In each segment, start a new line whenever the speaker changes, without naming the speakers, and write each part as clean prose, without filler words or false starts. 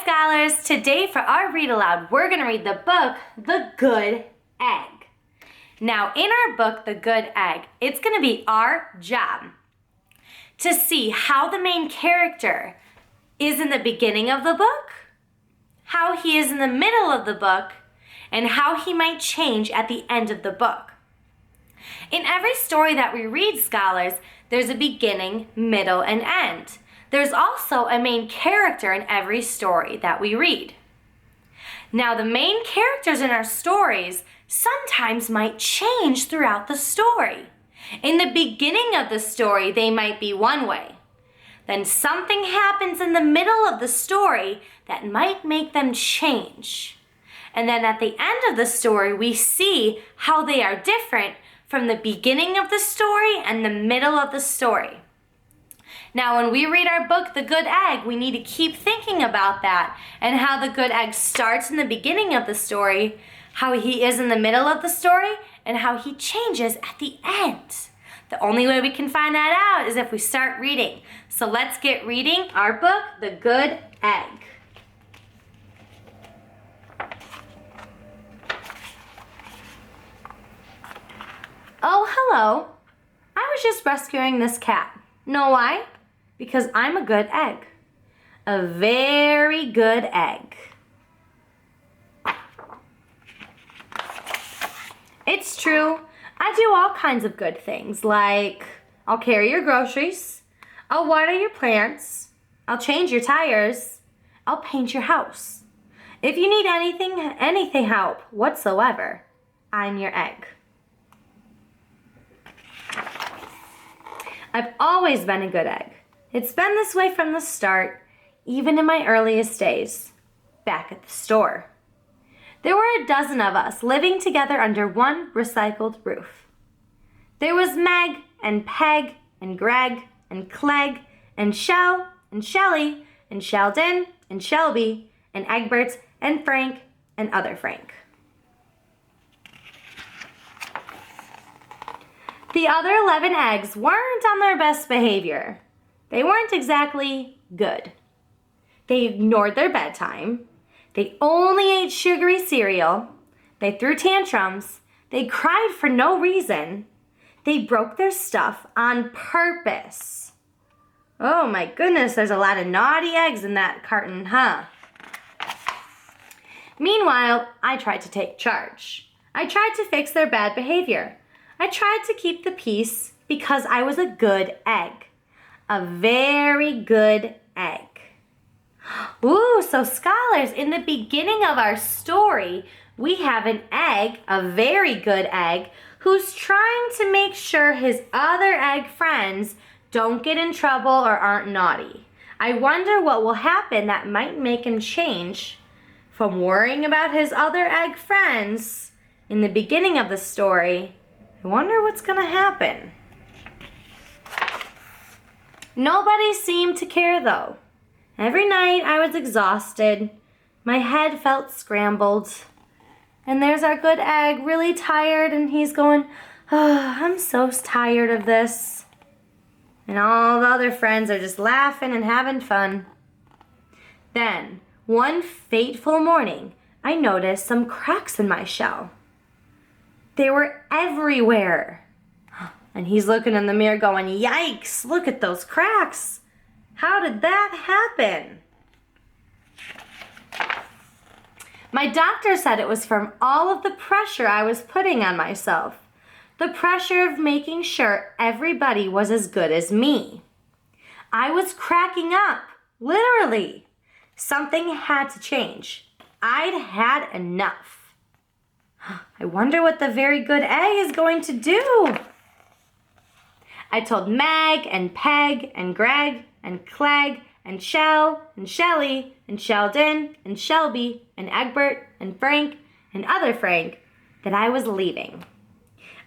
Scholars, today for our read aloud, we're going to read the book, The Good Egg. Now, in our book, The Good Egg, it's going to be our job to see how the main character is in the beginning of the book, how he is in the middle of the book, and how he might change at the end of the book. In every story that we read, scholars, there's a beginning, middle, and end. There's also a main character in every story that we read. Now, the main characters in our stories sometimes might change throughout the story. In the beginning of the story, they might be one way. Then something happens in the middle of the story that might make them change. And then at the end of the story, we see how they are different from the beginning of the story and the middle of the story. Now, when we read our book, The Good Egg, we need to keep thinking about that and how the good egg starts in the beginning of the story, how he is in the middle of the story, and how he changes at the end. The only way we can find that out is if we start reading. So let's get reading our book, The Good Egg. Oh, hello. I was just rescuing this cat. Know why? Because I'm a good egg. A very good egg. It's true. I do all kinds of good things, like I'll carry your groceries, I'll water your plants, I'll change your tires, I'll paint your house. If you need anything help whatsoever, I'm your egg. I've always been a good egg. It's been this way from the start, even in my earliest days, back at the store. There were a dozen of us living together under one recycled roof. There was Meg and Peg and Greg and Clegg and Shell and Shelly and Sheldon and Shelby and Egbert and Frank and other Frank. The other 11 eggs weren't on their best behavior. They weren't exactly good. They ignored their bedtime. They only ate sugary cereal. They threw tantrums. They cried for no reason. They broke their stuff on purpose. Oh my goodness, there's a lot of naughty eggs in that carton, huh? Meanwhile, I tried to take charge. I tried to fix their bad behavior. I tried to keep the peace because I was a good egg. A very good egg. Ooh, so scholars, in the beginning of our story, we have an egg, a very good egg, who's trying to make sure his other egg friends don't get in trouble or aren't naughty. I wonder what will happen that might make him change from worrying about his other egg friends in the beginning of the story. I wonder what's going to happen. Nobody seemed to care, though. Every night I was exhausted. My head felt scrambled. And there's our good egg, really tired, and he's going, oh, I'm so tired of this. And all the other friends are just laughing and having fun. Then, one fateful morning, I noticed some cracks in my shell. They were everywhere. And he's looking in the mirror going, yikes, look at those cracks. How did that happen? My doctor said it was from all of the pressure I was putting on myself. The pressure of making sure everybody was as good as me. I was cracking up, literally. Something had to change. I'd had enough. I wonder what the very good egg is going to do. I told Meg and Peg and Greg and Clegg and Shell and Shelly and Sheldon and Shelby and Egbert and Frank and other Frank that I was leaving.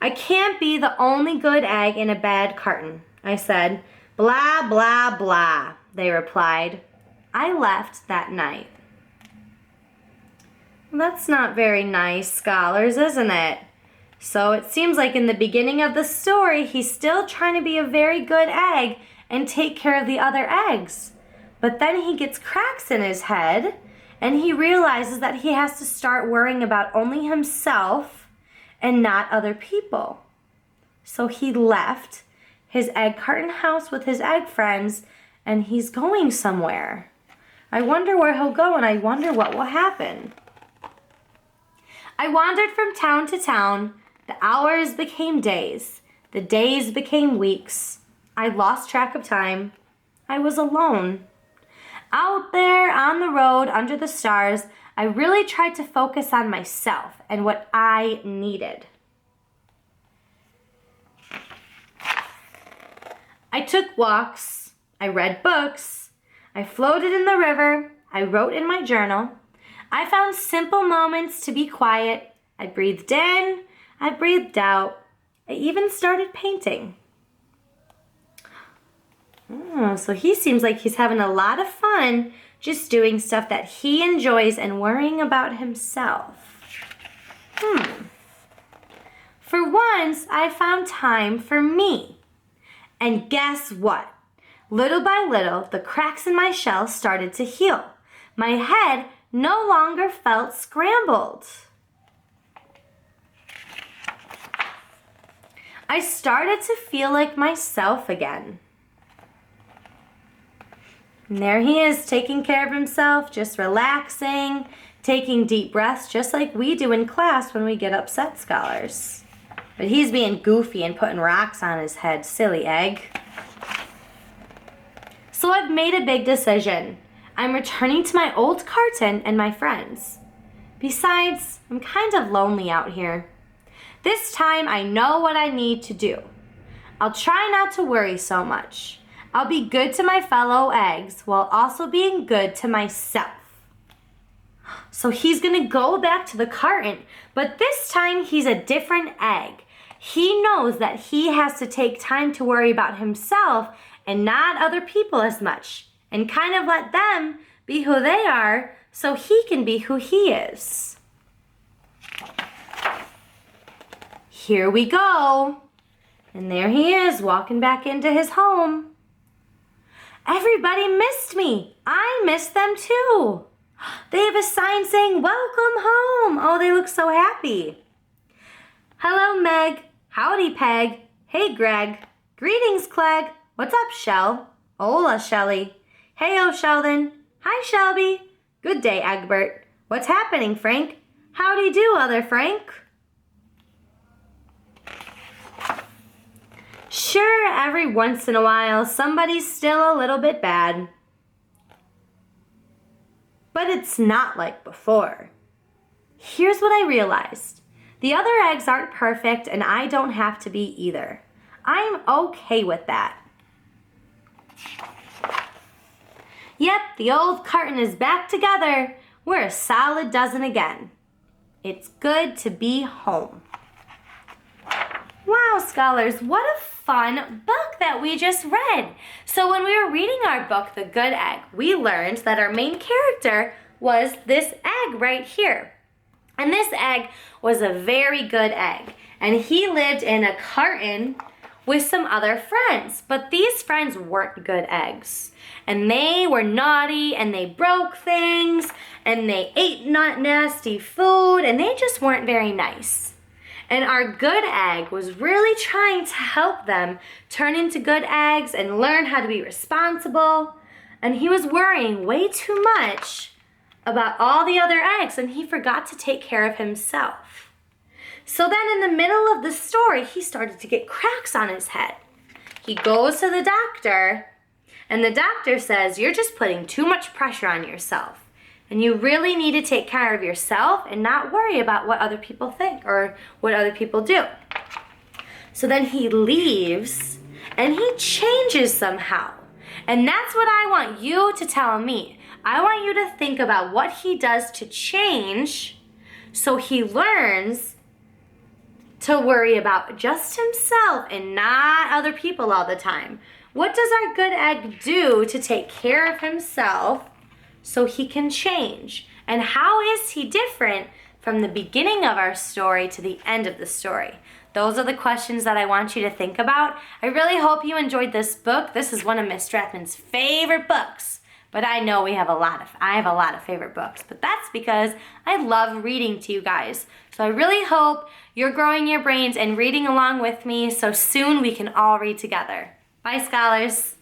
I can't be the only good egg in a bad carton, I said. Blah, blah, blah, they replied. I left that night. Well, that's not very nice, scholars, isn't it? So it seems like in the beginning of the story, he's still trying to be a very good egg and take care of the other eggs. But then he gets cracks in his head, and he realizes that he has to start worrying about only himself and not other people. So he left his egg carton house with his egg friends, and he's going somewhere. I wonder where he'll go, and I wonder what will happen. I wandered from town to town. The hours became days. The days became weeks. I lost track of time. I was alone. Out there on the road under the stars, I really tried to focus on myself and what I needed. I took walks. I read books. I floated in the river. I wrote in my journal. I found simple moments to be quiet. I breathed in. I breathed out. I even started painting. Oh, so he seems like he's having a lot of fun just doing stuff that he enjoys and worrying about himself. For once, I found time for me. And guess what? Little by little, the cracks in my shell started to heal. My head no longer felt scrambled. I started to feel like myself again. And there he is, taking care of himself, just relaxing, taking deep breaths, just like we do in class when we get upset, scholars. But he's being goofy and putting rocks on his head, silly egg. So I've made a big decision. I'm returning to my old carton and my friends. Besides, I'm kind of lonely out here. This time I know what I need to do. I'll try not to worry so much. I'll be good to my fellow eggs while also being good to myself. So he's gonna go back to the carton, but this time he's a different egg. He knows that he has to take time to worry about himself and not other people as much, and kind of let them be who they are so he can be who he is. Here we go. And there he is, walking back into his home. Everybody missed me. I missed them too. They have a sign saying, "Welcome home." Oh, they look so happy. Hello, Meg. Howdy, Peg. Hey, Greg. Greetings, Clegg. What's up, Shell? Hola, Shelly. Heyo, Sheldon. Hi, Shelby. Good day, Egbert. What's happening, Frank? Howdy do, other Frank. Sure, every once in a while, somebody's still a little bit bad. But it's not like before. Here's what I realized. The other eggs aren't perfect, and I don't have to be either. I'm okay with that. Yep, the old carton is back together. We're a solid dozen again. It's good to be home. Wow, scholars, what a fun book that we just read. So when we were reading our book, The Good Egg, we learned that our main character was this egg right here. And this egg was a very good egg. And he lived in a carton with some other friends. But these friends weren't good eggs. And they were naughty, and they broke things, and they ate nasty food, and they just weren't very nice. And our good egg was really trying to help them turn into good eggs and learn how to be responsible. And he was worrying way too much about all the other eggs, and he forgot to take care of himself. So then in the middle of the story, he started to get cracks on his head. He goes to the doctor, and the doctor says, "You're just putting too much pressure on yourself. And you really need to take care of yourself and not worry about what other people think or what other people do." So then he leaves and he changes somehow. And that's what I want you to tell me. I want you to think about what he does to change so he learns to worry about just himself and not other people all the time. What does our good egg do to take care of himself so he can change? And how is he different from the beginning of our story to the end of the story? Those are the questions that I want you to think about. I really hope you enjoyed this book. This is one of Miss Strathman's favorite books. but I know I have a lot of favorite books, but that's because I love reading to you guys. So I really hope you're growing your brains and reading along with me so soon we can all read together. Bye, scholars.